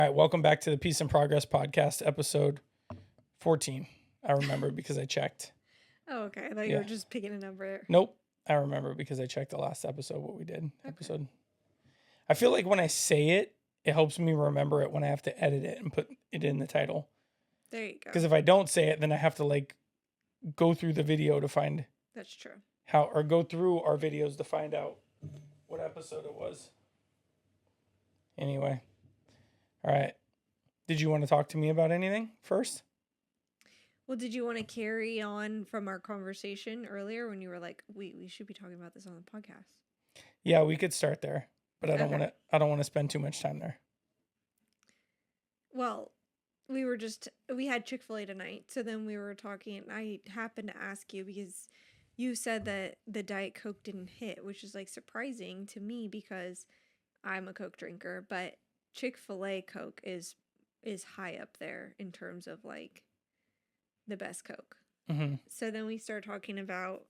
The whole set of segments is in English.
All right, welcome back to the Peace and Progress podcast, episode 14. I remember because I checked. Oh, okay. I thought you were just picking a number. Nope. I remember because I checked the last episode, what we did. Okay. I feel like when I say it, it helps me remember it when I have to edit it and put it in the title. There you go. Because if I don't say it, then I have to go through the video to find. That's true. Or go through our videos to find out what episode it was. Anyway. All right. Did you want to talk to me about anything first? Well, did you want to carry on from our conversation earlier when you were like, we should be talking about this on the podcast? Yeah, we could start there, but I don't want to spend too much time there. Well, we had Chick-fil-A tonight, so then we were talking, and I happened to ask you because you said that the Diet Coke didn't hit, which is surprising to me because I'm a Coke drinker, but Chick-fil-A Coke is high up there in terms of the best Coke. Mm-hmm. So then we start talking about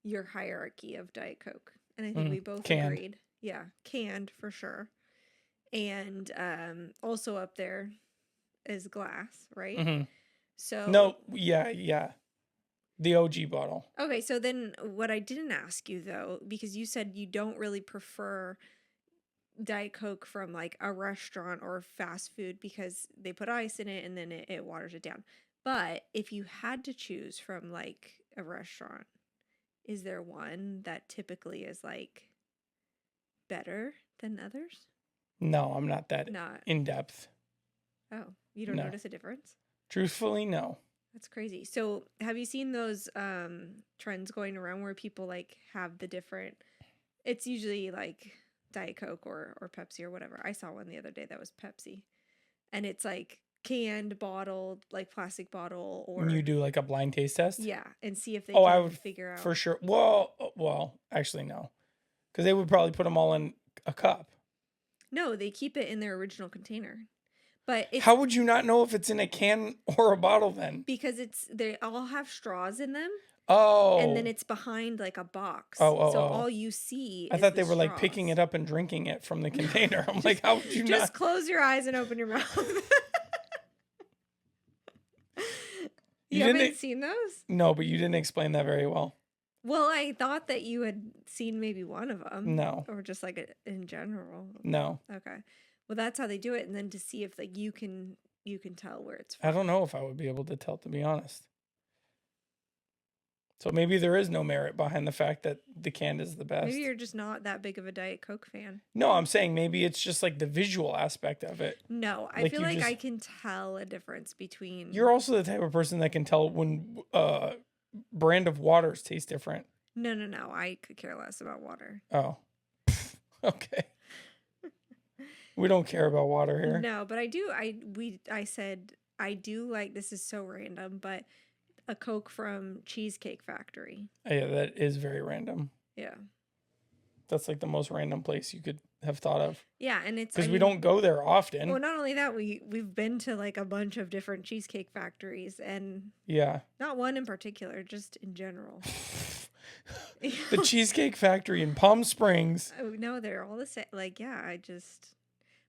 your hierarchy of Diet Coke, and I think we both agreed. Yeah, canned for sure, and also up there is glass, right? Mm-hmm. So no, yeah. The OG bottle. Okay, so then what I didn't ask you though, because you said you don't really prefer Diet Coke from a restaurant or fast food because they put ice in it and then it waters it down. But if you had to choose from a restaurant, is there one that typically is better than others? No, I'm not that in depth. Oh, you don't notice a difference? Truthfully, no. That's crazy. So have you seen those trends going around where people have the different, it's usually Diet Coke or Pepsi or whatever. I saw one the other day that was Pepsi. And it's canned, bottled, plastic bottle, or when you do a blind taste test? Yeah, and see if they I would figure out. For sure. Well, actually no. Because they would probably put them all in a cup. No, they keep it in their original container. But how would you not know if it's in a can or a bottle then? Because they all have straws in them. Oh. And then it's behind a box. So all you see I thought they were picking it up and drinking it from the container. I'm how would you just close your eyes and open your mouth. You haven't seen those? No, but you didn't explain that very well. Well, I thought that you had seen maybe one of them. No. Or just in general. No. Okay. Well, that's how they do it, and then to see if you can tell where it's from. I don't know if I would be able to tell, to be honest. So maybe there is no merit behind the fact that the can is the best. Maybe you're just not that big of a Diet Coke fan. No, I'm saying maybe it's just the visual aspect of it. No, I feel I can tell a difference between. You're also the type of person that can tell when brand of waters taste different. No. I could care less about water. Oh. Okay. We don't care about water here. No, but I do. I said I do this is so random, but a Coke from Cheesecake Factory. Yeah, that is very random. Yeah. That's the most random place you could have thought of. Yeah, and it's because we don't go there often. Well, not only that, we've been to a bunch of different cheesecake factories, and not one in particular, just in general. The Cheesecake Factory in Palm Springs. Oh, no, they're all the same.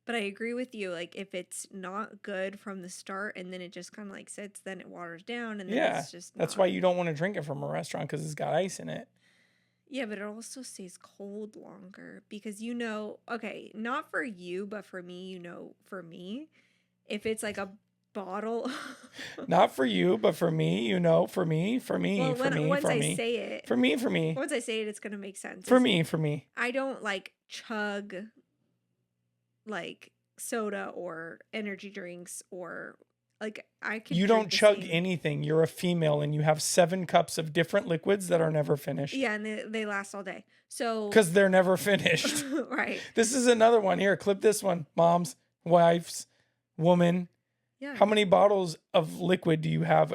But I agree with you. If it's not good from the start and then it just kind of sits, then it waters down, and then it's just that's why you don't want to drink it from a restaurant, because it's got ice in it. Yeah, but it also stays cold longer because okay, not for you, but for me, for me, if it's a bottle. Not for you, but for me, for me, well, for me, once for I me. say it. For me. Once I say it, it's going to make sense. For me. I don't chug soda or energy drinks or I can. You don't chug anything. You're a female and you have 7 cups of different liquids that are never finished. Yeah, and they last all day. So because they're never finished. Right. This is another one. Here, clip this one. Moms, wives, woman. Yeah. How many bottles of liquid do you have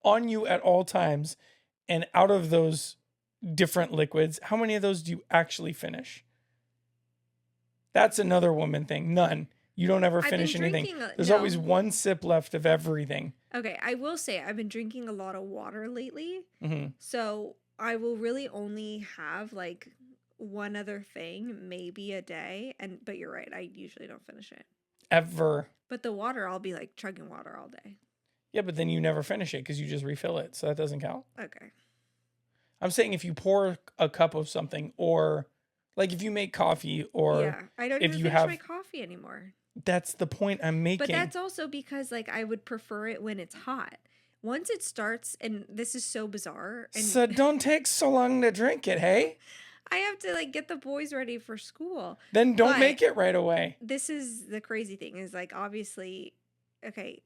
on you at all times? And out of those different liquids, how many of those do you actually finish? That's another woman thing. None. You don't ever finish anything. There's always one sip left of everything. Okay, I will say I've been drinking a lot of water lately. Mm-hmm. So I will really only have one other thing, maybe a day. But you're right, I usually don't finish it. ever. But the water, I'll be like chugging water all day. Yeah, but then you never finish it because you just refill it. So that doesn't count. Okay. I'm saying if you pour a cup of something, or like if you make coffee, or Yeah, I don't if even you finish have, my coffee anymore. that's the point I'm making. But that's also because like I would prefer it when it's hot. Once it starts, and this is so bizarre, and So don't take so long to drink it, hey? I have to like get the boys ready for school. Then don't But make it right away. this is the crazy thing is like obviously, okay,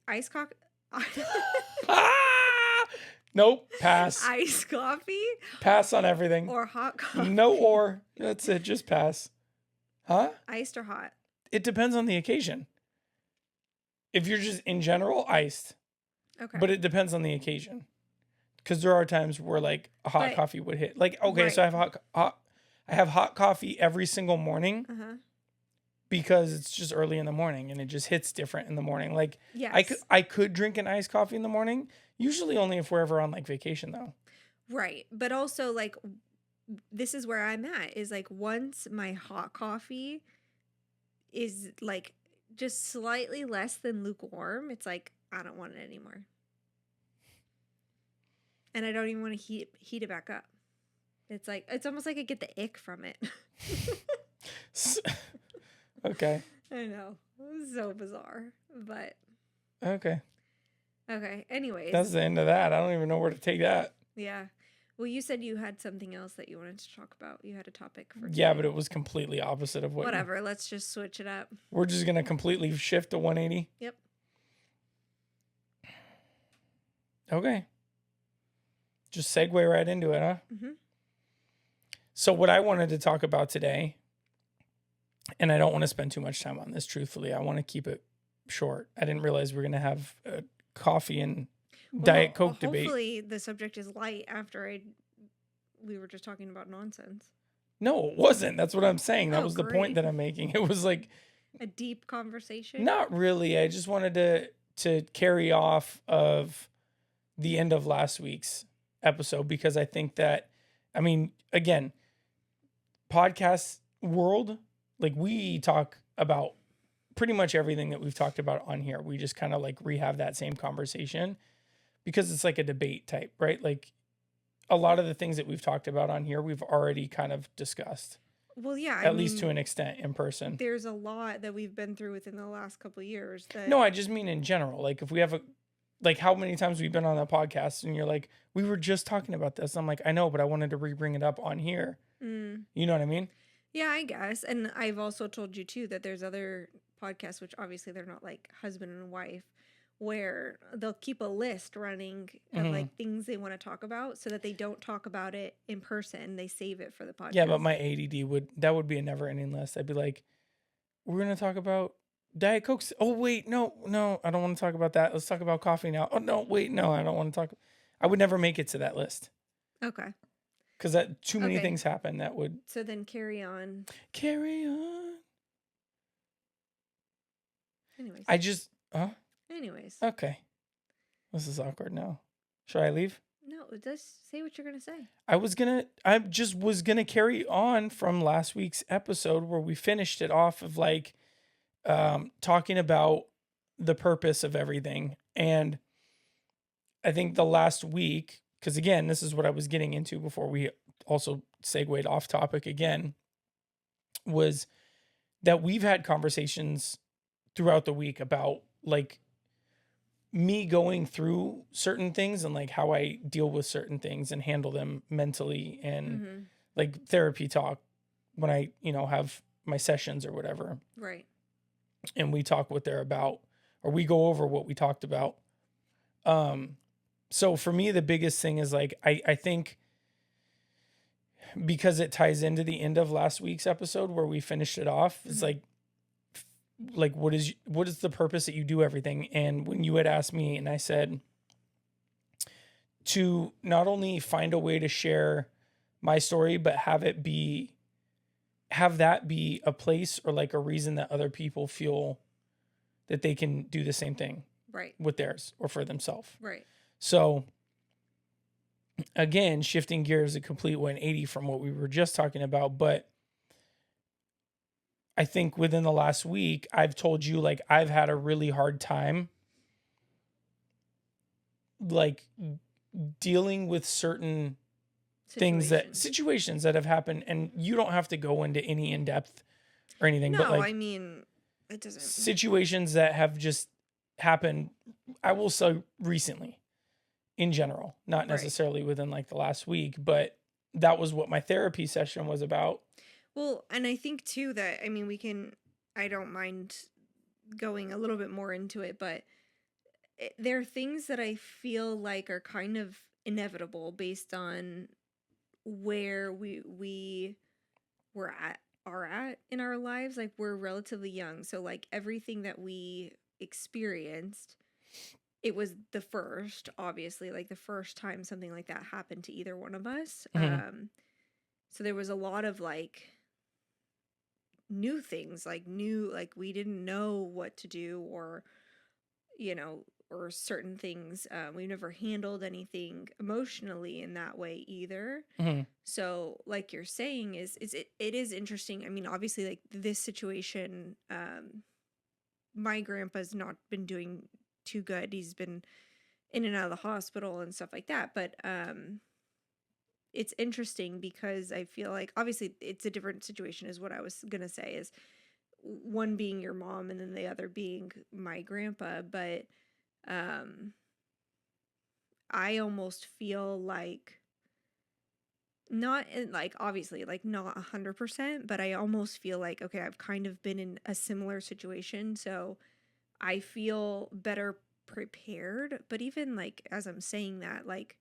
Ah! Nope, pass. iced coffee Pass on everything. or hot coffee. No or. That's it, just pass. Huh? Iced or hot. It depends on the occasion. If you're just in general, iced. Okay. But it depends on the occasion. Because there are times where like a hot But- coffee would hit. Like, okay, so I have hot coffee every single morning Uh-huh. because it's just early in the morning and it just hits different in the morning. Like Yes. I could drink an iced coffee in the morning, usually only if we're ever on like vacation though. Right. But also like this is where I'm at is like once my hot coffee is like just slightly less than lukewarm, it's like I don't want it anymore. And I don't even want to heat it back up. It's like it's almost like I get the ick from it. Okay. I know. It's so bizarre. But Okay. okay. Anyways. That's the end of that. I don't even know where to take that. Yeah. Well, you said you had something else that you wanted to talk about. You had a topic for Yeah, today. but it was completely opposite of what Whatever. Let's just switch it up. we're just going to completely shift to 180. Yep. Okay. Just segue right into it, huh? Mm-hmm. So what I wanted to talk about today, and I don't want to spend too much time on this, truthfully. I want to keep it short. I didn't realize we are going to have a coffee and Diet Coke debate. Hopefully, the subject is light after we were just talking about nonsense. No, it wasn't. That's what I'm saying. That Oh, was the great. point that I'm making. It was like, A deep conversation. not really. I just wanted to carry off of the end of last week's episode because I think that, I mean, again, podcast world, like we talk about pretty much everything that we've talked about on here. We just kind of like rehab that same conversation because it's like a debate type, right? Like a lot of the things that we've talked about on here, we've already kind of discussed, Well, yeah. at least to an extent in person. There's a lot that we've been through within the last couple of years. That No, I just mean in general. Like if we have like how many times we've been on the podcast and you're like, we were just talking about this. I'm like, I know, but I wanted to bring it up on here. Mm. You know what I mean? Yeah, I guess. And I've also told you too that there's other podcasts, which obviously they're not like husband and wife, where they'll keep a list running of Mhm. like things they want to talk about so that they don't talk about it in person. They save it for the podcast. Yeah, but my ADD would be a never ending list. I'd be like, we're going to talk about Diet Cokes. Oh, wait, no, I don't want to talk about that. Let's talk about coffee now. Oh, no, wait, no, I don't want to talk. I would never make it to that list Okay. because that too many Okay. things happen that would So then carry on. carry on. Anyways. Anyways. Okay. This is awkward now. Should I leave? No, just say what you're going to say. I just was gonna carry on from last week's episode where we finished it off of like talking about the purpose of everything. And I think the last week, because again, this is what I was getting into before we also segued off topic again, was that we've had conversations throughout the week about like me going through certain things and like how I deal with certain things and handle them mentally and Mm-hmm. like therapy talk when I, have my sessions or whatever. Right. And we talk what they're about or we go over what we talked about. So for me, the biggest thing is like, I think because it ties into the end of last week's episode where we finished it off, it's like what is the purpose that you do everything? And when you had asked me and I said to not only find a way to share my story, but have that be a place or like a reason that other people feel that they can do the same thing Right. with theirs or for themselves. Right. So again, shifting gears a complete 180 from what we were just talking about, but I think within the last week, I've told you like I've had a really hard time like dealing with certain Situations. situations that have happened, and you don't have to go into any in depth or anything, but No, I like mean, it doesn't. situations that have just happened, I will say recently in general, not Right. necessarily within like the last week, but that was what my therapy session was about. Well, and I think too that, I mean, I don't mind going a little bit more into it, but there are things that I feel like are kind of inevitable based on where we were at are at in our lives. Like, we're relatively young, so like everything that we experienced, it was the first, obviously, like the first time something like that happened to either one of us. Mhm. So there was a lot of like new things, like new, like we didn't know what to do, or you know, or certain things. We've never handled anything emotionally in that way either. Mhm. So, like you're saying, it is interesting. I mean, obviously, like this situation, my grandpa's not been doing too good. He's been in and out of the hospital and stuff like that. But it's interesting because I feel like obviously it's a different situation, is what I was gonna say, is one being your mom and then the other being my grandpa. But um I almost feel like, not in, like, obviously like not 100%, but I almost feel like, okay, I've kind of been in a similar situation, so I feel better prepared. But even like as I'm saying that, like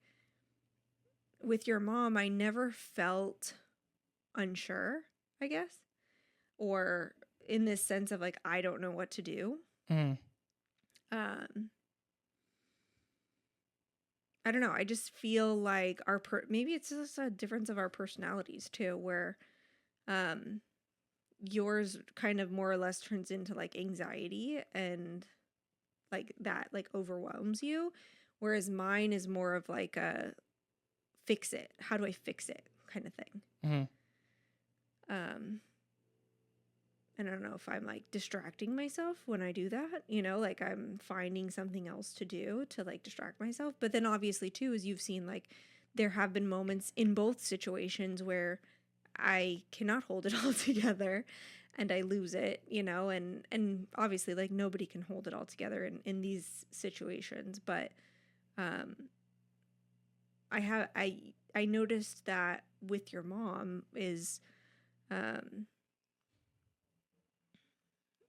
with your mom, I never felt unsure, I guess, or in this sense of like I don't know what to do. Mhm. Um I don't know. I just feel like maybe it's just a difference of our personalities too, where um yours kind of more or less turns into like anxiety and like that like overwhelms you, whereas mine is more of like a fix it. How do I fix it kind of thing. Mhm. Um and I don't know if I'm like distracting myself when I do that, like I'm finding something else to do to like distract myself. But then obviously too, as you've seen, like there have been moments in both situations where I cannot hold it all together and I lose it, and obviously like nobody can hold it all together in these situations. But um I noticed that with your mom um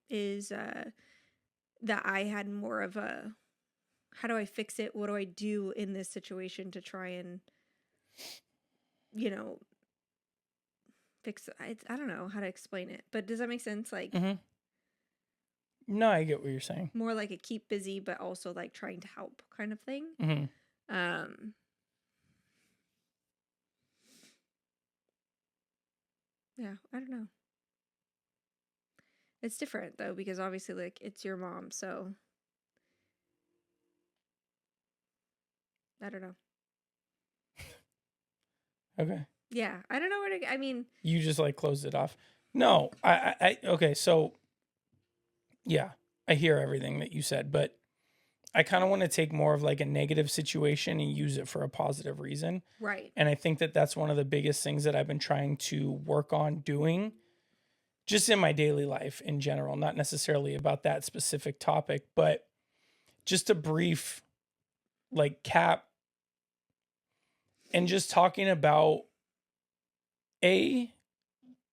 is that I had more of a, how do I fix it? What do I do in this situation to try and, you know, fix it? I don't know how to explain it, but does that make sense? Like Mhm. No, I get what you're saying. more like a keep busy, but also like trying to help kind of thing. Mhm. Um, yeah, I don't know. It's different though, because obviously like it's your mom, so I don't know. Okay. Yeah, I don't know where to. I mean, You just like closed it off. No, okay. So yeah, I hear everything that you said, but I kind of want to take more of like a negative situation and use it for a positive reason. right. And I think that that's one of the biggest things that I've been trying to work on doing just in my daily life in general, not necessarily about that specific topic, but just a brief like cap and just talking about a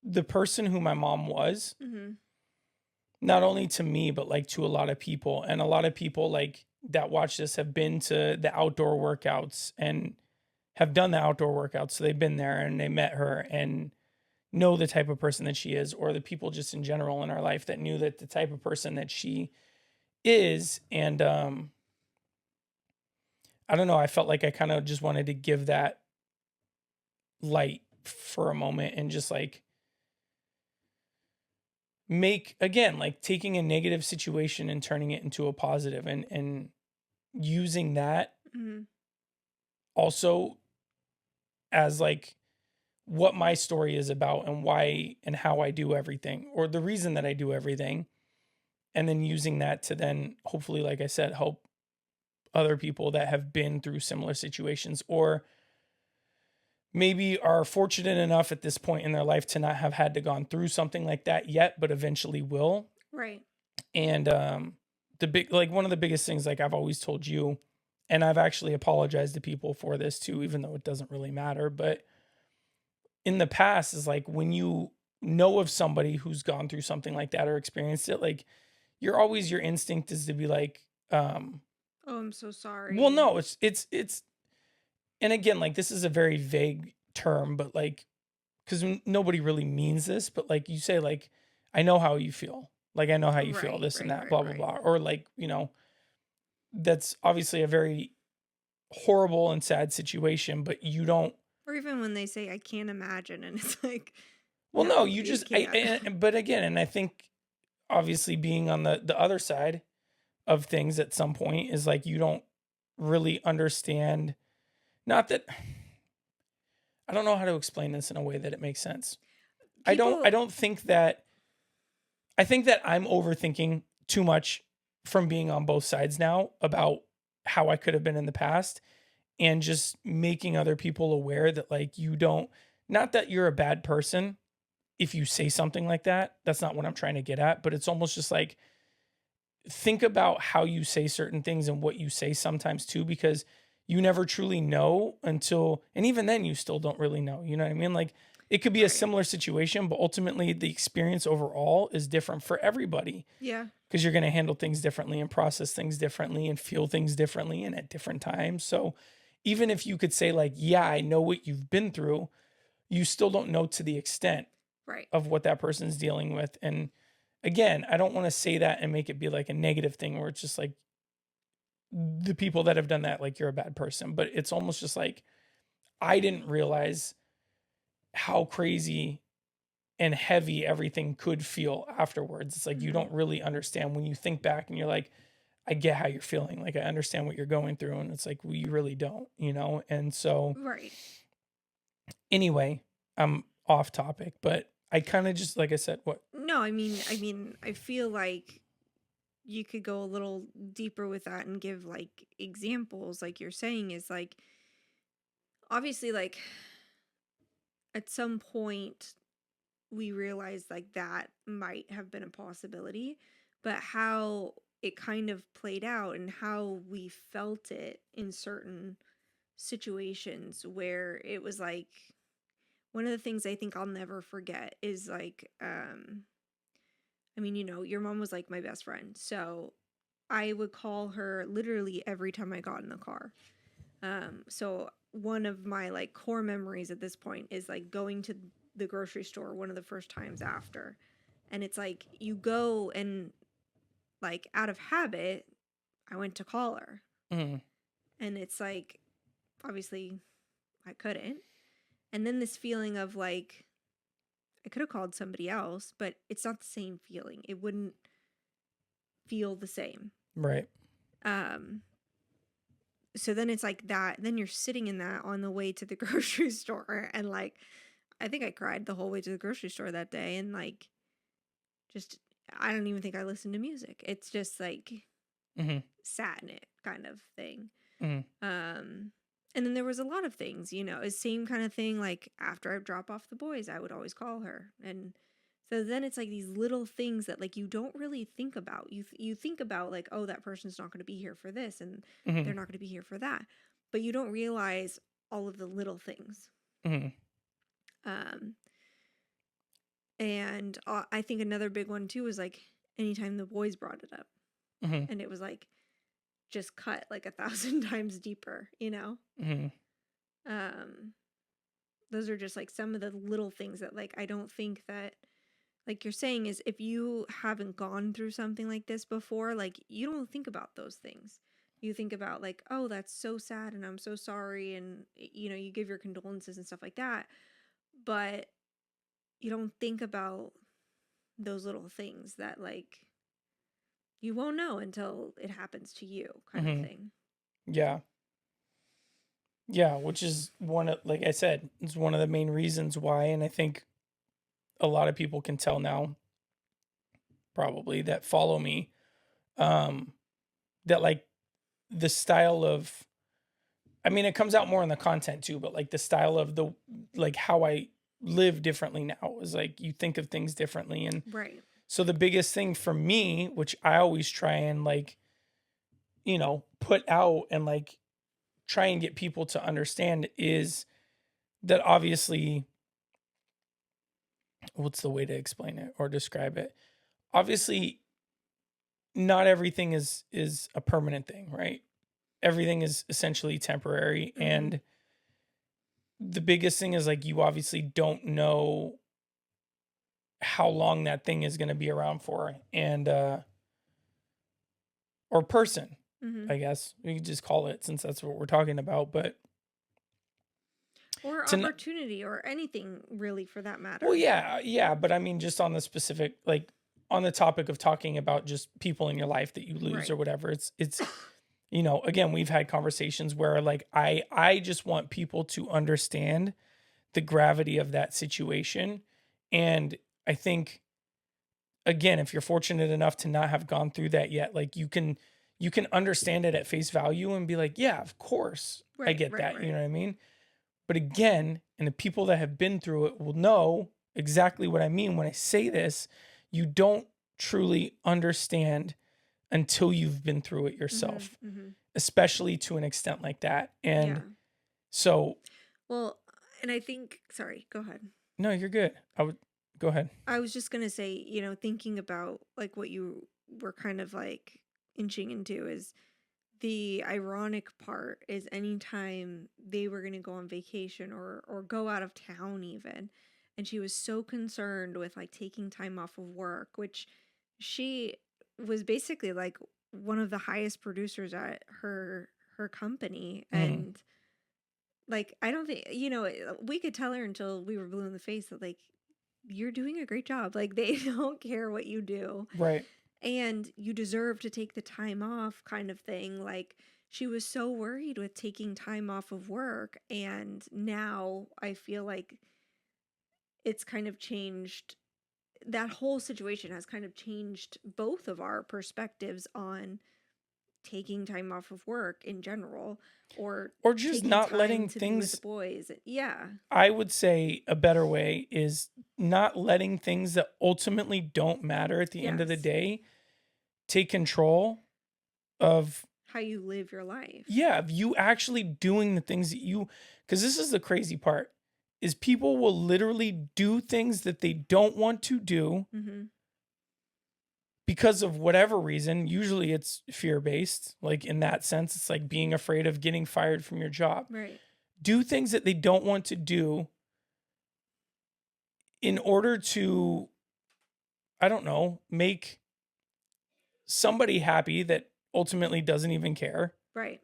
the person who my mom was, Mm-hmm. not only to me but like to a lot of people, and a lot of people like that watch this have been to the outdoor workouts and have done the outdoor workouts, so they've been there and they met her and know the type of person that she is, or the people just in general in our life that knew that the type of person that she is. And I don't know, I felt like I kind of just wanted to give that light for a moment and just like make, again, like taking a negative situation and turning it into a positive, and using that Mm-hmm. also as like what my story is about and why and how I do everything, or the reason that I do everything, and then using that to then hopefully, like I said, help other people that have been through similar situations, or maybe are fortunate enough at this point in their life to not have had to gone through something like that yet, but eventually will. Right. And the big, like, one of the biggest things, like I've always told you, and I've actually apologized to people for this too, even though it doesn't really matter, but in the past is like when you know of somebody who's gone through something like that or experienced it, like you're always, your instinct is to be like, Oh, I'm so well, sorry. no, it's, and again, like this is a very vague term, but like, because nobody really means this, but like you say, like, I know how you feel. Like, I know how you feel, Right, this and right, that, right, blah, blah, right. blah. Or like, that's obviously a very horrible and sad situation, but you don't, Or even when they say, I can't imagine, and it's like, well, no, no, you you just, can't. but again, and I think obviously being on the other side of things at some point is like, you don't really understand, not that, I don't know how to explain this in a way that it makes sense. I People, don't think that, I think that I'm overthinking too much from being on both sides now about how I could have been in the past, and just making other people aware that, like, you don't, not that you're a bad person if you say something like that. That's not what I'm trying to get at, but it's almost just like, think about how you say certain things and what you say sometimes too, because you never truly know until, and even then you still don't really know. You know what I mean? Like, it could be a right. similar situation, but ultimately the experience overall is different for everybody, Yeah. because you're going to handle things differently and process things differently and feel things differently and at different times. So even if you could say, like, yeah, I know what you've been through, you still don't know to the extent Right. of what that person's dealing with. And again, I don't want to say that and make it be like a negative thing where it's just like the people that have done that, like, you're a bad person, but it's almost just like, I didn't realize how crazy and heavy everything could feel afterwards. It's like, you Hmm. don't really understand when you think back and you're like, I get how you're feeling. Like, I understand what you're going through. And it's like, well, you really don't. And so, Right. anyway, I'm off topic, but I kind of just, like I said, what? No, I feel like you could go a little deeper with that and give like examples, like you're saying, is like, obviously, like at some point we realized like that might have been a possibility, but how it kind of played out and how we felt it in certain situations where it was like, one of the things I think I'll never forget is like, your mom was like my best friend. So I would call her literally every time I got in the car. So one of my like core memories at this point is like going to the grocery store one of the first times after. And it's like you go and like out of habit, I went to call her. Mm, And it's like, obviously I couldn't. And then this feeling of like, I could have called somebody else, but it's not the same feeling. It wouldn't feel the same. right. Um, so then it's like that. Then you're sitting in that on the way to the grocery store, and like, I think I cried the whole way to the grocery store that day, and like, just I don't even think I listened to music. It's just like Mm-hmm. sat in it kind of thing. Mm-hmm. Um, and then there was a lot of things, same kind of thing. Like after I drop off the boys, I would always call her, and so then it's like these little things that like you don't really think about. You think about like, oh, that person's not going to be here for this, and Mm-hmm. they're not going to be here for that, but you don't realize all of the little things. Mm-hmm. Um, and I think another big one too was like anytime the boys brought it up, Mm-hmm. and it was like just cut like 1,000 times deeper. Mm-hmm. Um, those are just like some of the little things that like I don't think that, like you're saying, is if you haven't gone through something like this before, like you don't think about those things. You think about like, oh, that's so sad and I'm so sorry, and you give your condolences and stuff like that, but you don't think about those little things that like you won't know until it happens to you, kind of Mm-hmm. thing. Yeah. Yeah, which is one of, like I said, it's one of the main reasons why, and I think a lot of people can tell now, probably that follow me, um, that like the style of, I mean, it comes out more in the content too, but like the style of the, like how I live differently now is like you think of things differently. And Right. so the biggest thing for me, which I always try and like, put out and like try and get people to understand is that obviously, what's the way to explain it or describe it? Obviously, not everything is a permanent thing, right? Everything is essentially temporary, Mm-hmm. and the biggest thing is like you obviously don't know how long that thing is going to be around for, and or person, Mm-hmm. I guess we could just call it, since that's what we're talking about. But Or to opportunity or anything really for that well, matter. yeah, but I mean, just on the specific, like on the topic of talking about just people in your life that you lose or Right. whatever, it's again, we've had conversations where like I just want people to understand the gravity of that situation. And I think, again, if you're fortunate enough to not have gone through that yet, like you can understand it at face value and be like, yeah, of course I Right. get Right. that, you Right. know what I mean? But again, and the people that have been through it will know exactly what I mean when I say this. You don't truly understand until you've been through it Mm-hmm. yourself, Mm-hmm. especially to an extent like that. Yeah. And so, Well, and I think, sorry, go ahead. no, you're good. I would go ahead. I was just going to say, thinking about like what you were kind of like inching into is the ironic part is anytime they were going to go on vacation or go out of town even, and she was so concerned with like taking time off of work, which she was basically like one of the highest producers at her company. Mhm. And like I don't think we could tell her until we were blue in the face that like you're doing a great job, like they don't care what you do Right. and you deserve to take the time off kind of thing. Like she was so worried with taking time off of work, and now I feel like it's kind of changed. That whole situation has kind of changed both of our perspectives on taking time off of work in general, or Or just taking not time letting to be with the things, boys. Yeah. I would say a better way is not letting things that ultimately don't matter at the end of the Yes. day take control of, How you live your life. yeah, of you actually doing the things that you, because this is the crazy part, is people will literally do things that they don't want to do Mm-hmm. because of whatever reason. Usually it's fear based, like in that sense it's like being afraid of getting fired from your job. Right. Do things that they don't want to do in order to, I don't know, make somebody happy that ultimately doesn't even care, Right.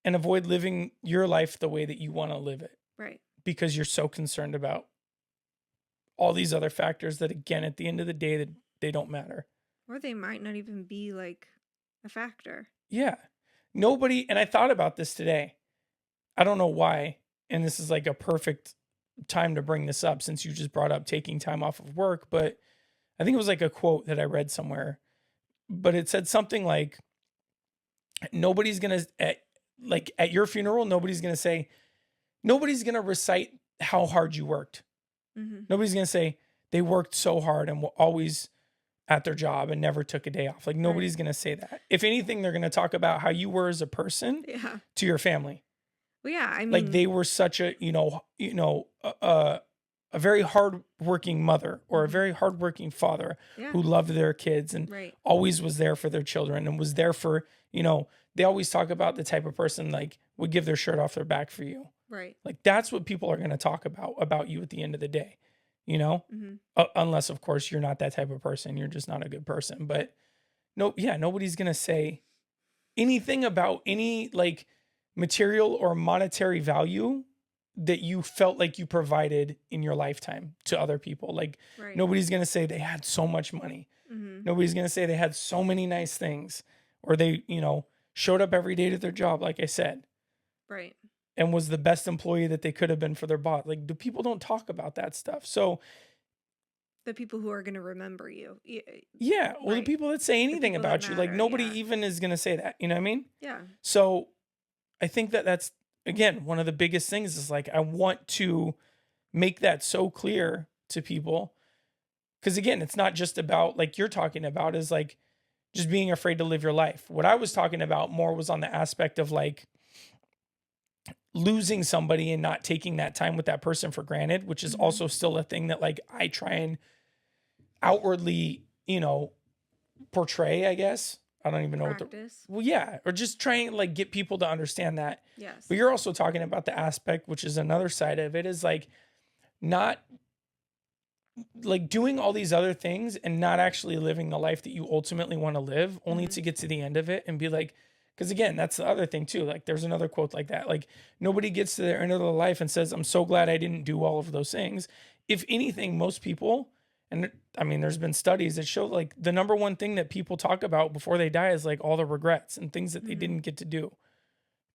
and avoid living your life the way that you want to live it Right. because you're so concerned about all these other factors that, again, at the end of the day, that they don't matter. Or they might not even be like a factor. Yeah. Nobody, and I thought about this today. I don't know why, and this is like a perfect time to bring this up since you just brought up taking time off of work, but I think it was like a quote that I read somewhere, but it said something like, nobody's going to, like at your funeral, nobody's going to say, nobody's going to recite how hard you worked. Mm-hmm. Nobody's going to say they worked so hard and were always at their job and never took a day off. Like nobody's Right. going to say that. If anything, they're going to talk about how you were as a person Yeah. to your family. Well, yeah. I Like mean, they were such a, a very hardworking mother or a Mhm. very hardworking father yeah. who loved their kids and Right. always was there for their children and was there for, they always talk about the type of person like would give their shirt off their back for you. Right. Like that's what people are going to talk about you at the end of the day, Mm-hmm. unless of course you're not that type of person, you're just not a good person. But no, yeah, nobody's going to say anything about any like material or monetary value that you felt like you provided in your lifetime to other people. Like Right. nobody's going to say they had so much money. Mm-hmm. Nobody's going to say they had so many nice things or they, showed up every day to their job, like I said. Right. and was the best employee that they could have been for their boss. Like, people don't talk about that stuff. So The people who are going to remember you. yeah, well, the Right. people that say The anything people that about you, like matter. nobody Yeah. even is going to say that. You know what I mean? Yeah. So I think that that's, again, one of the biggest things is like, I want to make that so clear to people. Because again, it's not just about, like you're talking about, is like just being afraid to live your life. What I was talking about more was on the aspect of like losing somebody and not taking that time with that person for granted, which is Mhm. also still a thing that like I try and outwardly, portray, I guess. I don't even know what the, Practice. well, yeah, or just trying like get people to understand that. Yes. But you're also talking about the aspect, which is another side of it, is like not like doing all these other things and not actually living the life that you ultimately want to live, only Mhm. to get to the end of it and be like, because again, that's the other thing too. Like, there's another quote like that. Like, nobody gets to their end of their life and says, I'm so glad I didn't do all of those things. If anything, most people, and I mean, there's been studies that show like the number one thing that people talk about before they die is like all the regrets and things that they Mhm. didn't get to do,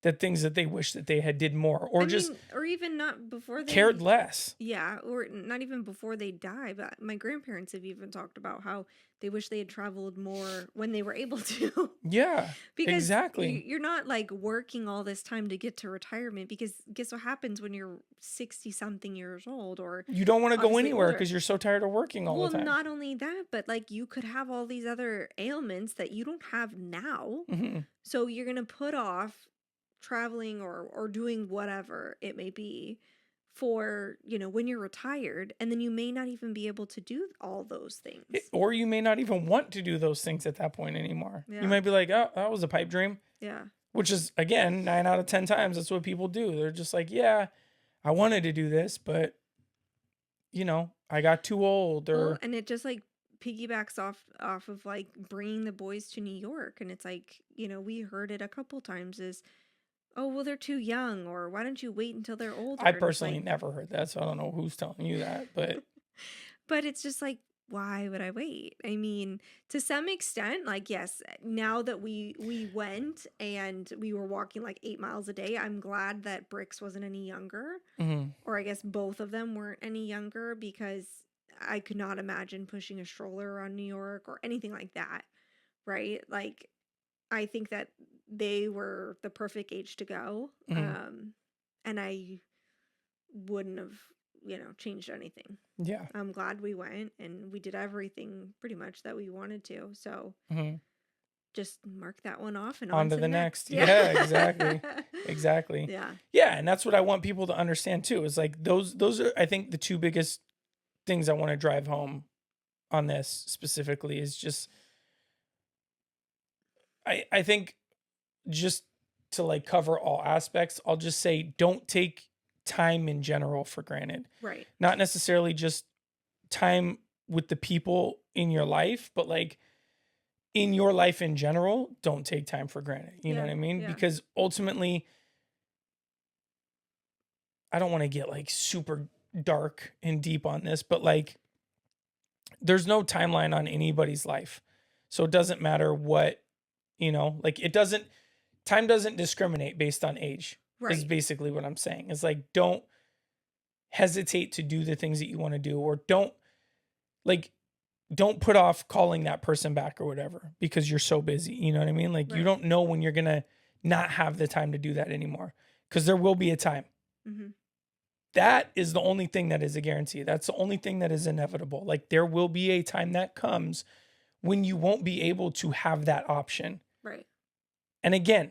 that things that they wish that they had did more, or I just mean, or even not before cared they, less. yeah, or not even before they die. But my grandparents have even talked about how they wish they had traveled more when they were able to. Yeah, Because exactly. you're not like working all this time to get to retirement. Because guess what happens when you're 60 something years old, or You don't want to go obviously anywhere older? because you're so tired of working all Well, the time. not only that, but like you could have all these other ailments that you don't have now. Hmm. So you're going to put off traveling or doing whatever it may be for, when you're retired, and then you may not even be able to do all those things. Or you may not even want to do those things at that point anymore. You Yeah. might be like, oh, that was a pipe dream, Yeah. which is, again, 9 out of 10 times, that's what people do. They're just like, yeah, I wanted to do this, but, I got too old, Well, or and it just like piggybacks off of like bringing the boys to New York, and it's like, we heard it a couple times is, oh, well, they're too young, or why don't you wait until they're older? I And it's personally like, never heard that, so I don't know who's telling you that, but but it's just like, why would I wait? I mean, to some extent, like, yes, now that we went and we were walking like 8 miles a day, I'm glad that Brix wasn't any younger, mhm. or I guess both of them weren't any younger, because I could not imagine pushing a stroller around New York or anything like that, right? Like, I think that they were the perfect age to go. Mhm. And I wouldn't have, changed anything. Yeah. I'm glad we went and we did everything pretty much that we wanted to. So Mhm. just mark that one off and On on to to the the next. next. Yeah, exactly. Exactly. Yeah. Yeah, and that's what I want people to understand too. Is like those are, I think, the two biggest things I want to drive home on this specifically, is just I think, just to like cover all aspects, I'll just say don't take time in general for granted. Right. Not necessarily just time with the people in your life, but like in your life in general, don't take time for granted. You know Yeah. what I mean? Yeah. Because ultimately, I don't want to get like super dark and deep on this, but like there's no timeline on anybody's life. So it doesn't matter what, like time doesn't discriminate based on age, is Right. basically what I'm saying. It's like, don't hesitate to do the things that you want to do, or like, don't put off calling that person back or whatever because you're so busy. You know what I mean? Like, you Right. don't know when you're going to not have the time to do that anymore, because there will be a time. Mm-hmm. That is the only thing that is a guarantee. That's the only thing that is inevitable. Like, there will be a time that comes when you won't be able to have that option. Right. And again,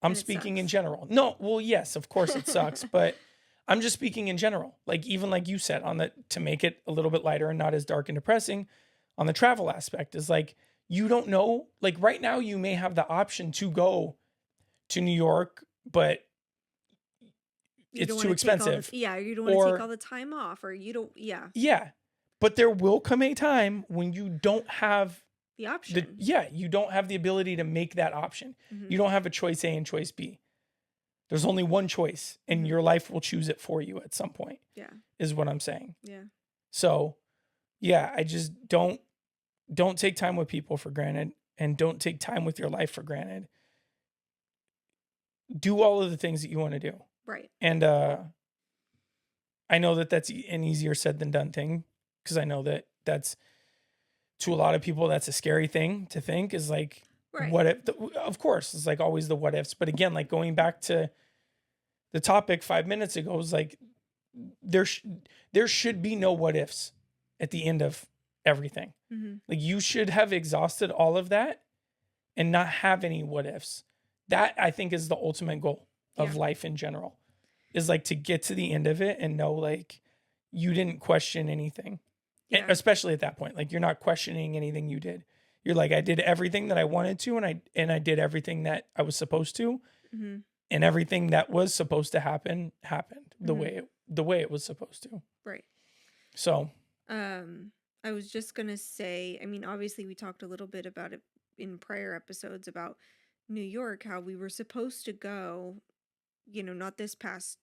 I'm And it speaking in sucks. general. No, well, yes, of course it sucks, but I'm just speaking in general. Like, even like you said, to make it a little bit lighter and not as dark and depressing, on the travel aspect, is like, you don't know, like right now you may have the option to go to New York, but You it's don't too want to take all the expensive. you don't want to take all Or the time off, or you don't, yeah, but there will come a time when you don't have the option. you don't have the ability to make that option. Mm-hmm. You don't have a choice A and choice B. There's only one choice, and Mhm. your life will choose it for you at some point, Yeah. is what I'm saying. Yeah. So, yeah, I just don't take time with people for granted, and don't take time with your life for granted. Do all of the things that you want to do. Right. And I know that that's an easier said than done thing, because I know that that's, to a lot of people, that's a scary thing to think, is like, Right. what if, of course, it's like always the what ifs. But again, like going back to the topic 5 minutes ago, is like, there should be no what ifs at the end of everything. Mm-hmm. Like, you should have exhausted all of that and not have any what ifs. That, I think, is the ultimate goal of Yeah. life in general, is like to get to the end of it and know, like, you didn't question anything. And Yeah. especially at that point, like, you're not questioning anything you did. You're like, I did everything that I wanted to, and I did everything that I was supposed to, Mm-hmm. and everything that was supposed to happen happened the Mhm. way it was supposed to. Right. So, I was just gonna say, I mean, obviously we talked a little bit about it in prior episodes about New York, how we were supposed to go, not this past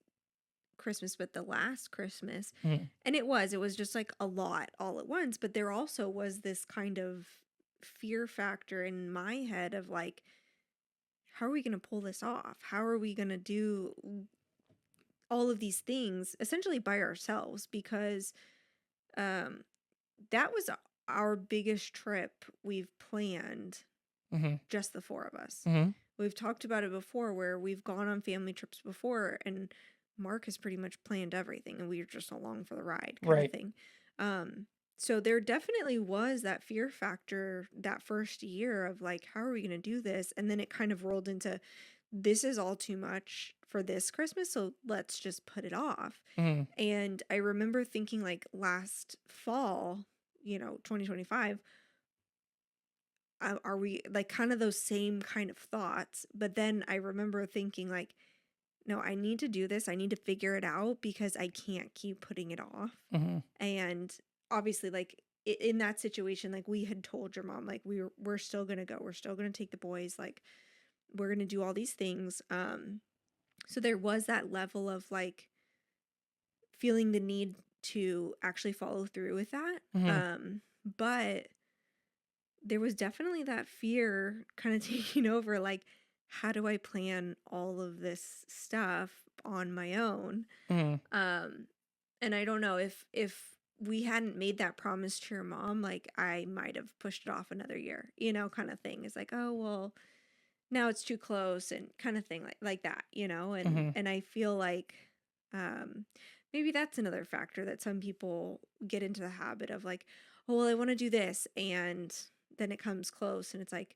Christmas, but the last Christmas. mhm, And it was just like a lot all at once, but there also was this kind of fear factor in my head of like, how are we gonna pull this off? How are we gonna do all of these things essentially by ourselves? Because um that was our biggest trip we've planned, mhm, just the four of us. mhm, We've talked about it before where we've gone on family trips before and Mark has pretty much planned everything and we were just along for the ride kind of right. thing. So there definitely was that fear factor that first year of like, how are we going to do this? And then it kind of rolled into, this is all too much for this Christmas, so let's just put it off. Mhm, And I remember thinking like last fall, 2025, are we like kind of those same kind of thoughts? But then I remember thinking like, no, I need to do this. I need to figure it out because I can't keep putting it off. mhm, And obviously, like in that situation, like we had told your mom, like we're still gonna go. We're still gonna take the boys. Like we're gonna do all these things. So there was that level of like feeling the need to actually follow through with that. mhm, But there was definitely that fear kind of taking over, like, how do I plan all of this stuff on my own? mhm, Um, and I don't know if we hadn't made that promise to your mom, like I might have pushed it off another year, kind of thing. It's like, oh well, now it's too close and kind of thing like that, and mhm, and I feel like um maybe that's another factor that some people get into the habit of like, oh well, I want to do this, and then it comes close and it's like,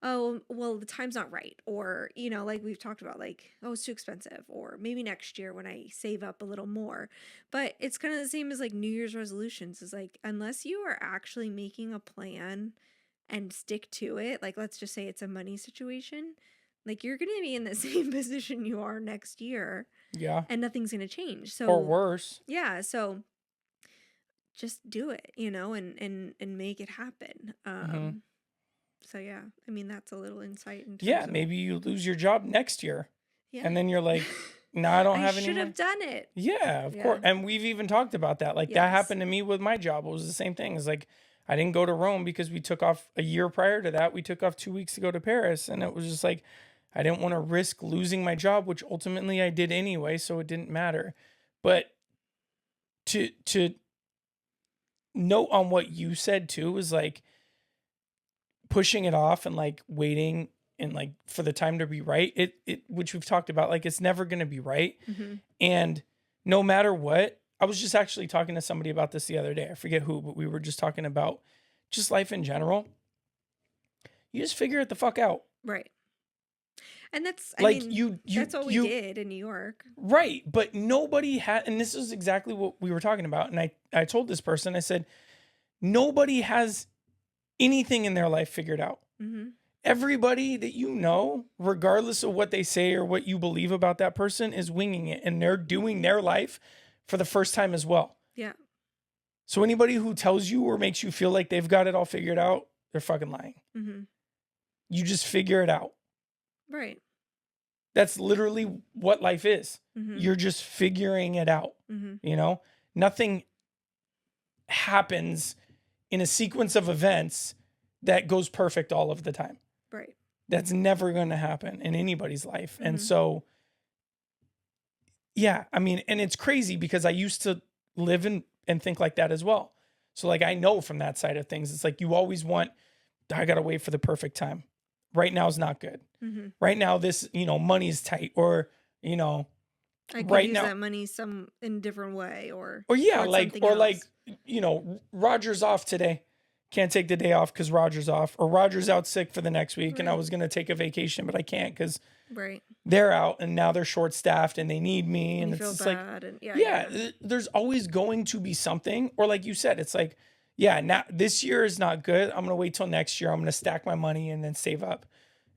oh well, the time's not right, or like we've talked about, like, oh it's too expensive, or maybe next year when I save up a little more. But it's kind of the same as like New Year's resolutions, is like, unless you are actually making a plan and stick to it, like let's just say it's a money situation, like you're going to be in the same position you are next year yeah, and nothing's going to change. or So worse. yeah, so just do it, and make it happen. Mhm. So yeah, I mean that's a little insight in Yeah, terms of, maybe you lose your job next year, yeah. and then you're like, no, I don't I have any should money. have done it. Yeah, of Yeah. course. And we've even talked about that. Like, that Yes. happened to me with my job. It was the same thing. It's like, I didn't go to Rome because we took off a year prior to that. We took off 2 weeks to go to Paris. And it was just like, I didn't want to risk losing my job, which ultimately I did anyway. So it didn't matter. But to note on what you said too, was like pushing it off and like waiting and like for the time to be right. It which we've talked about, like, it's never going to be right. Mm-hmm. And no matter what, I was just actually talking to somebody about this the other day. I forget who, but we were just talking about just life in general. You just figure it the fuck out. Right. And that's, I Like, mean, you that's what we you did in New York. right, but nobody had, and this is exactly what we were talking about. And I told this person, I said, nobody has anything in their life figured out. Mm-hmm. Everybody that you know, regardless of what they say or what you believe about that person, is winging it, and they're doing their life for the first time as well. Yeah. So anybody who tells you or makes you feel like they've got it all figured out, they're fucking lying. Mm-hmm. You just figure it out. Right. That's literally what life is. Mm-hmm. You're just figuring it out. Mm-hmm. Nothing happens in a sequence of events that goes perfect all of the time. Right. That's never going to happen in anybody's life. And Mhm. so Yeah, I mean, and it's crazy because I used to live and think like that as well. So like I know from that side of things, it's like you always want, I gotta wait for the perfect time. Right now is not good. Mm-hmm. Right now, this, money is tight, or, you know, I could right use now, that money some in a different way or or yeah, towards like, something or like, else. Roger's off today. Can't take the day off because Roger's off, or Roger's out sick for the next week, and I Right. was gonna take a vacation, but I can't because Right. they're out and now they're short staffed and they need me. And And you it's feel just like, bad and yeah, yeah, yeah, yeah. there's always going to be something. Or like you said, it's like, yeah, now this year is not good. I'm gonna wait till next year. I'm gonna stack my money and then save up.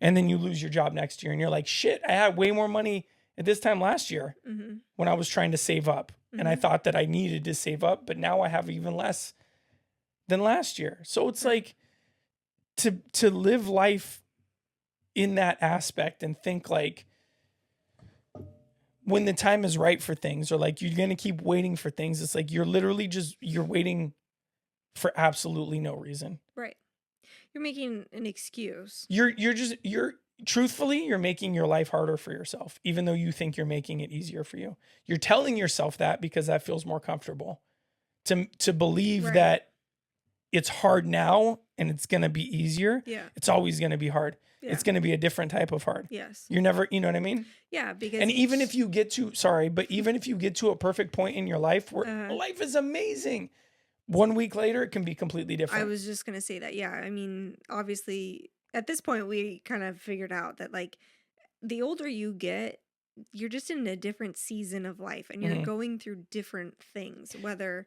And then you lose your job next year, and you're like, shit, I had way more money at this time last year Mm-hmm. when I was trying to save up. And I Mm-hmm. thought that I needed to save up, but now I have even less than last year. So it's Right. like to live life in that aspect and think like when the time is right for things, or like you're going to keep waiting for things, it's like you're literally just you're waiting for absolutely no reason. Right. You're making an excuse. You're truthfully, you're making your life harder for yourself even though you think you're making it easier for you. You're telling yourself that because that feels more comfortable. To believe Right. that it's hard now and it's going to be easier. Yeah. It's always going to be hard. Yeah. It's going to be a different type of hard. Yes. You're never, you know what I mean? Yeah, because And even if you get to, sorry, but even if you get to a perfect point in your life where Uh-huh. life is amazing, 1 week later, it can be completely I different. was just gonna say that, yeah. I mean, obviously at this point we kind of figured out that like the older you get, you're just in a different season of life and you're Mhm. going through different things, whether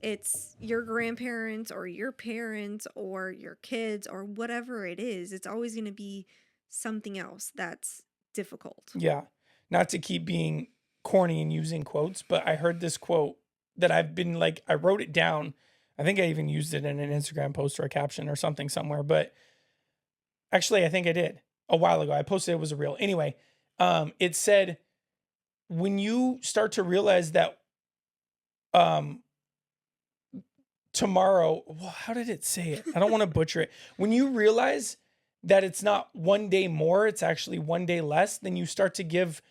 it's your grandparents or your parents or your kids or whatever it is, it's always going to be something else that's difficult. Yeah. Not to keep being corny and using quotes, but I heard this quote that I've been like, I wrote it down. I think I even used it in an Instagram post or a caption or something somewhere, but actually, I think I did a while ago. I posted it was a reel. Anyway, it said, when you start to realize that um, tomorrow, well, how did it say it? I don't want to butcher it. When you realize that it's not 1 day more, it's actually 1 day less, then you start to give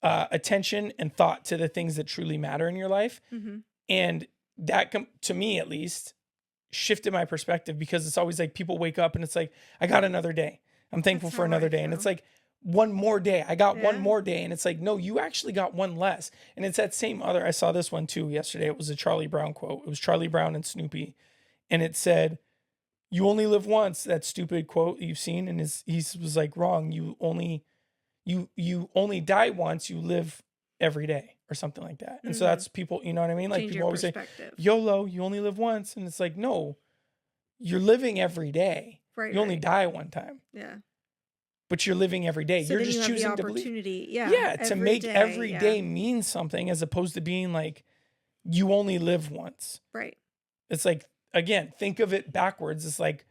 attention and thought to the things that truly matter in your life. Mm-hmm. And that, to me at least, shifted my perspective, because it's always like people wake up and it's like, I got another day. I'm thankful That's for how another I day. And it's feel. like, one more day. I got one Yeah. more day. And it's like, no, you actually got one less. And it's that same other, I saw this one too yesterday. It was a Charlie Brown quote. It was Charlie Brown and Snoopy. And it said, you only live once. That stupid quote you've seen. And he was like, wrong. You only die once. You live every day, or something like that. And so Mhm. that's people, you know what I mean? Like Change people your always say, perspective. YOLO, you only live once. And it's like, no, you're living every day. Right, You only right. die one time, Yeah. but you're living every day. So You're then just you have the choosing to believe. opportunity, Yeah, to every make day, every yeah. day mean something, as opposed to being like, you only live once. Right. It's like, again, think of it backwards. It's like,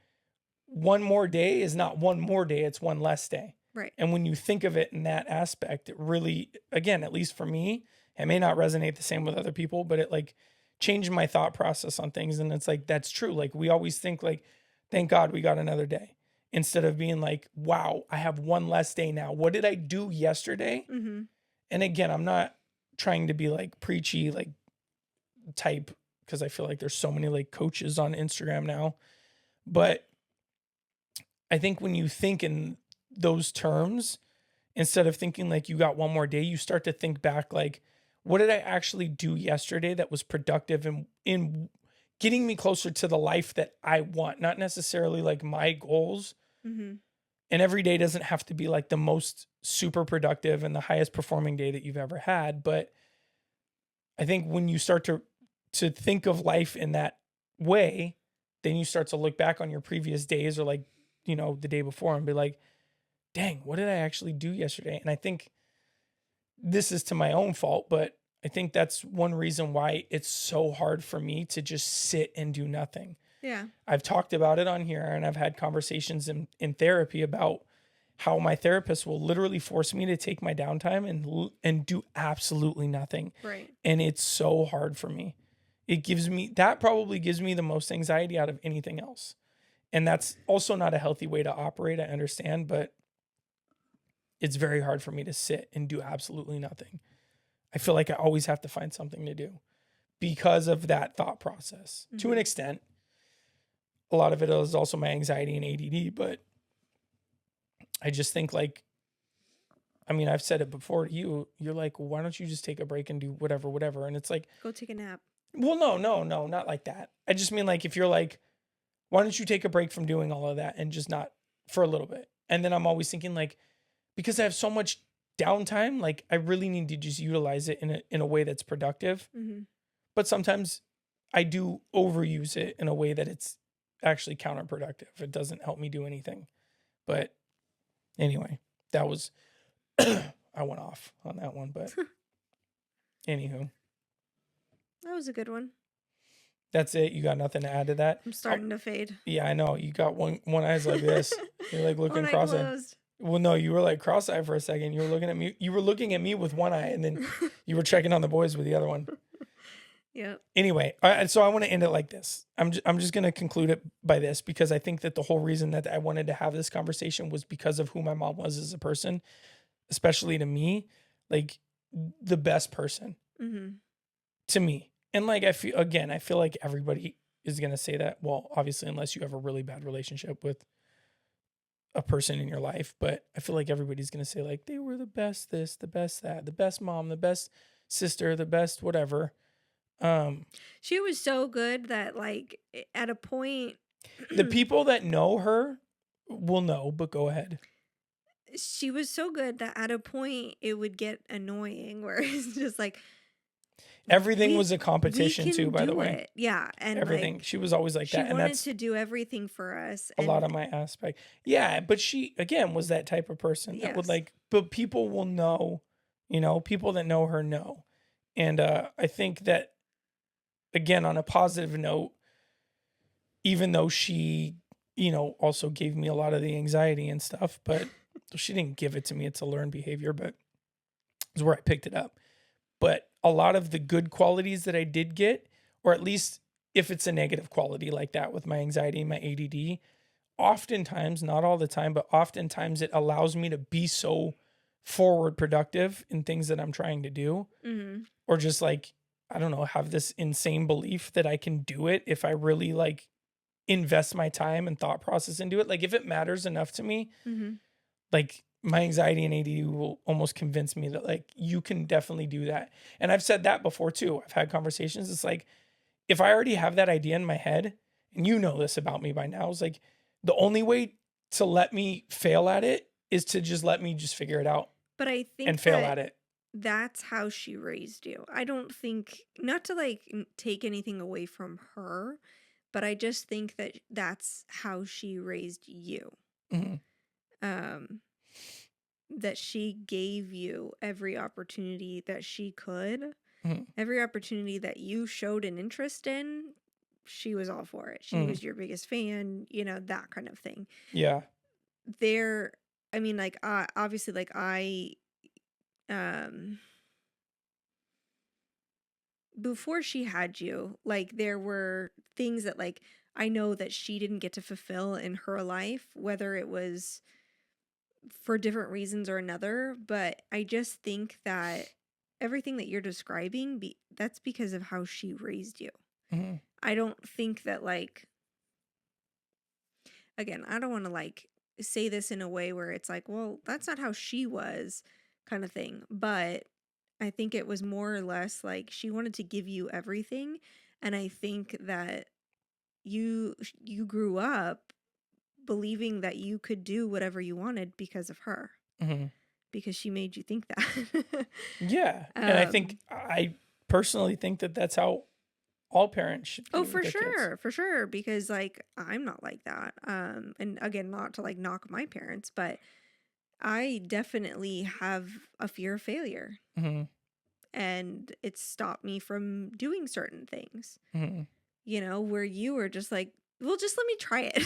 one more day is not one more day, it's one less day. Right. And when you think of it in that aspect, it really, again, at least for me, it may not resonate the same with other people, but it like changed my thought process on things. And it's like, that's true. Like we always think like, thank God we got another day, instead of being like, wow, I have one less day now. What did I do yesterday? Mm-hmm. And again, I'm not trying to be like preachy, like type, because I feel like there's so many like coaches on Instagram now. But I think when you think in those terms, instead of thinking like you got one more day, you start to think back like, what did I actually do yesterday that was productive in getting me closer to the life that I want, not necessarily like my goals. Mm-hmm. And every day doesn't have to be like the most super productive and the highest performing day that you've ever had. But I think when you start to think of life in that way, then you start to look back on your previous days, or like, the day before, and be like, dang, what did I actually do yesterday? And I think this is to my own fault, but I think that's one reason why it's so hard for me to just sit and do nothing. Yeah. I've talked about it on here, and I've had conversations in therapy about how my therapist will literally force me to take my downtime and do absolutely nothing. Right. And it's so hard for me. That probably gives me the most anxiety out of anything else. And that's also not a healthy way to operate, I understand, but it's very hard for me to sit and do absolutely nothing. I feel like I always have to find something to do because of that thought process. To an extent, a lot of it is also my anxiety and ADD, but I just think like, I mean, I've said it before to you. You're like, why don't you just take a break and do whatever? And it's like, Go take a nap. well, no, not like that. I just mean like, if you're like, why don't you take a break from doing all of that and just not for a little bit? And then I'm always thinking like, because I have so much downtime, like I really need to just utilize it in a way that's productive. But sometimes I do overuse it in a way that it's actually counterproductive. It doesn't help me do anything. But anyway, that was I went off on that one, but anywho, That was a good one. that's it. You got nothing to add to that? I'm starting to fade. Yeah, I know. You got one eye's like this. You're like looking One eye cross-eyed. closed. Well, no, you were like cross-eyed for a second. You were looking at me. You were looking at me with one eye, and then you were checking on the boys with the other one. Yeah. Anyway, so I want to end it like this. I'm just going to conclude it by this, because I think that the whole reason that I wanted to have this conversation was because of who my mom was as a person, especially to me, like the best person to me. And like, I feel like everybody is going to say that. Well, obviously, unless you have a really bad relationship with a person in your life, but I feel like everybody's going to say like, they were the best this, the best that, the best mom, the best sister, the best whatever. She was so good that like at a point The people that know her will know, but go ahead. she was so good that at a point it would get annoying where it's just like Everything we- was a we competition can too, by the do way. it. Yeah. And Everything. like She was always like she that. And wanted that's to do everything for us. a lot and of my aspect. Yeah, but she again was that type of person that would Yes. like, but people will know, people that know her know. And I think that again, on a positive note, even though she, also gave me a lot of the anxiety and stuff, but she didn't give it to me. It's a learned behavior, but it's where I picked it up. But a lot of the good qualities that I did get, or at least if it's a negative quality like that with my anxiety and my ADD, oftentimes, not all the time, but oftentimes it allows me to be so forward productive in things that I'm trying to do, or just like, I don't know, have this insane belief that I can do it if I really like invest my time and thought process into it. Like if it matters enough to me, like my anxiety and ADD will almost convince me that like you can definitely do that. And I've said that before too. I've had conversations. It's like, if I already have that idea in my head, and you know this about me by now, it's like the only way to let me fail at it is to just let me just figure it out But I think and fail that at it. that's how she raised you. I don't think, not to like take anything away from her, but I just think that that's how she raised you. Mhm. That she gave you every opportunity that she could, Mhm. every opportunity that you showed an interest in, she was all for it. She Mhm. was your biggest fan, that kind of thing. Yeah. I mean, like, obviously, like, before she had you, like, there were things that, like, I know that she didn't get to fulfill in her life, whether it was for different reasons or another, but I just think that everything that you're describing, that's because of how she raised you. Mhm. I don't think that, like, again, I don't want to like say this in a way where it's like, well, that's not how she was, kind of thing. But I think it was more or less like she wanted to give you everything. And I think that you grew up believing that you could do whatever you wanted because of her, Mhm. because she made you think that. Yeah. And I think, I personally think that that's how all parents should be. Oh, with for their kids. sure, for sure. Because like I'm not like that. And again, not to like knock my parents, but I definitely have a fear of failure, Mhm. and it's stopped me from doing certain things. Mhm. Where you were just like, well, just let me try it.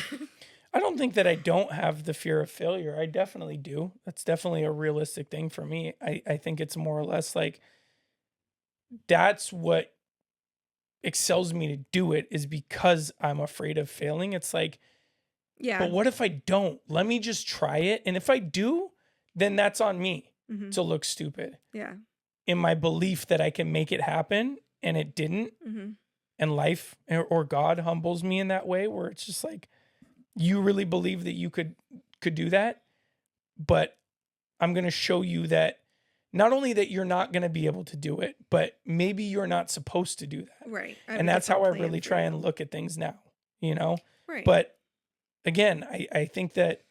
I don't think that I don't have the fear of failure. I definitely do. That's definitely a realistic thing for me. I think it's more or less like that's what excels me to do it, is because I'm afraid of failing. It's like, Yeah. but what if I don't? Let me just try it. And if I do, then that's on me Mhm. to look stupid. Yeah. in my belief that I can make it happen, and it didn't. Mm-hmm. And life or God humbles me in that way, where it's just like, you really believe that you could do that, but I'm going to show you that not only that you're not going to be able to do it, but maybe you're not supposed to do that. Right. And that's how I really try and look at things now, you know? Right. But again, I think that,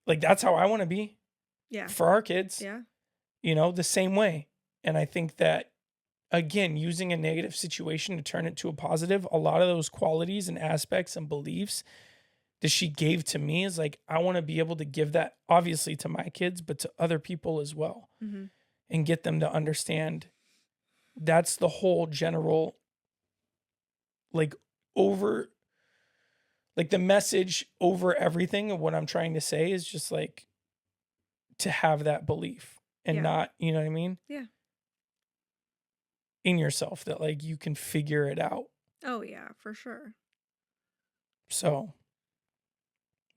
like, that's how I want to be yeah. for our kids, Yeah. you know, the same way. And I think that, again, using a negative situation to turn it to a positive, a lot of those qualities and aspects and beliefs that she gave to me is like, I want to be able to give that obviously to my kids, but to other people as well, Mm-hmm. and get them to understand that's the whole general, like, over, like, the message over everything of what I'm trying to say is just like to have that belief and Yeah. not, you know what I mean? Yeah. In yourself, that like you can figure it out. Oh yeah, for sure. So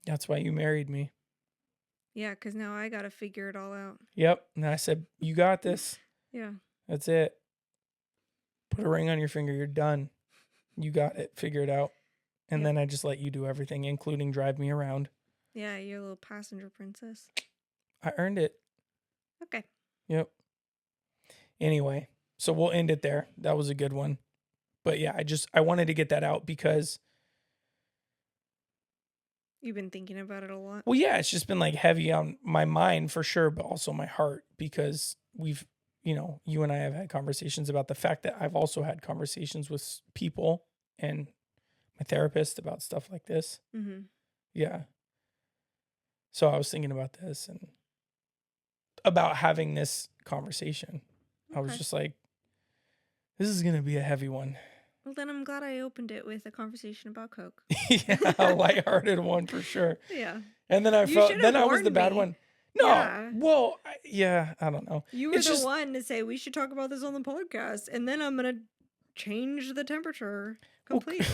that's why you married me. Yeah, because now I got to figure it all out. Yep. And I said, you got this. Yeah. That's it. Put a ring on your finger. You're done. You got it. Figure it out. And Yep. then I just let you do everything, including drive me around. Yeah, you're a little passenger princess. I earned it. Okay. Yep. Anyway, so we'll end it there. That was a good one. But yeah, I wanted to get that out because, You've been thinking about it a lot. well, yeah, it's just been like heavy on my mind for sure, but also my heart, because we've, you know, you and I have had conversations about the fact that I've also had conversations with people and my therapist about stuff like this. Mm-hmm. Yeah. So I was thinking about this and about having this conversation. I was Okay. just like, this is going to be a heavy one. Well, then I'm glad I opened it with a conversation about Coke. Yeah, a lighthearted one for sure. Yeah. And then I You felt, should then have I was the warned bad me. one. No, Yeah. well, I don't know. You were It's the just- one to say we should talk about this on the podcast, and then I'm gonna change the temperature completely.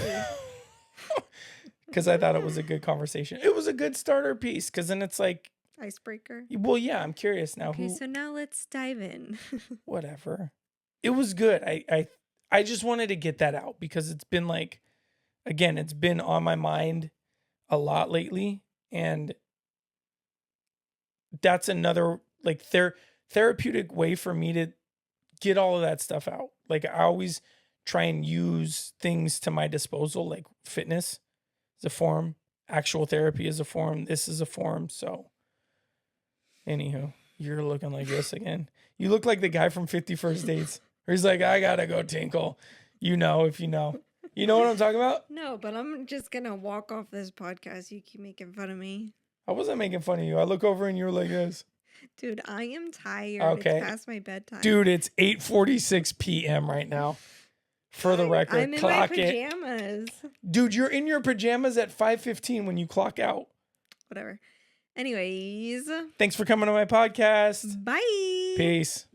Because I thought it was a good conversation. It was a good starter piece, because then it's like, Icebreaker. well, yeah, I'm curious now. Okay, Who, so now let's dive in. whatever. It was good. I just wanted to get that out because it's been like, again, it's been on my mind a lot lately, and that's another like therapeutic way for me to get all of that stuff out. Like, I always try and use things to my disposal, like fitness is a form, actual therapy is a form, this is a form. So anywho, you're looking like this again. You look like the guy from 50 First Dates where he's like, I gotta go tinkle. You know, if you know. You know what I'm talking about? No, but I'm just gonna walk off this podcast. You keep making fun of me. I wasn't making fun of you. I look over and you're like this. Dude, I am tired. Okay. It's past my bedtime. Dude, it's 8:46 p.m. right now. For the record, I'm in clock my it. pajamas. Dude, you're in your pajamas at 5:15 when you clock out. Whatever. Anyways, Thanks for coming to my podcast. bye. Peace.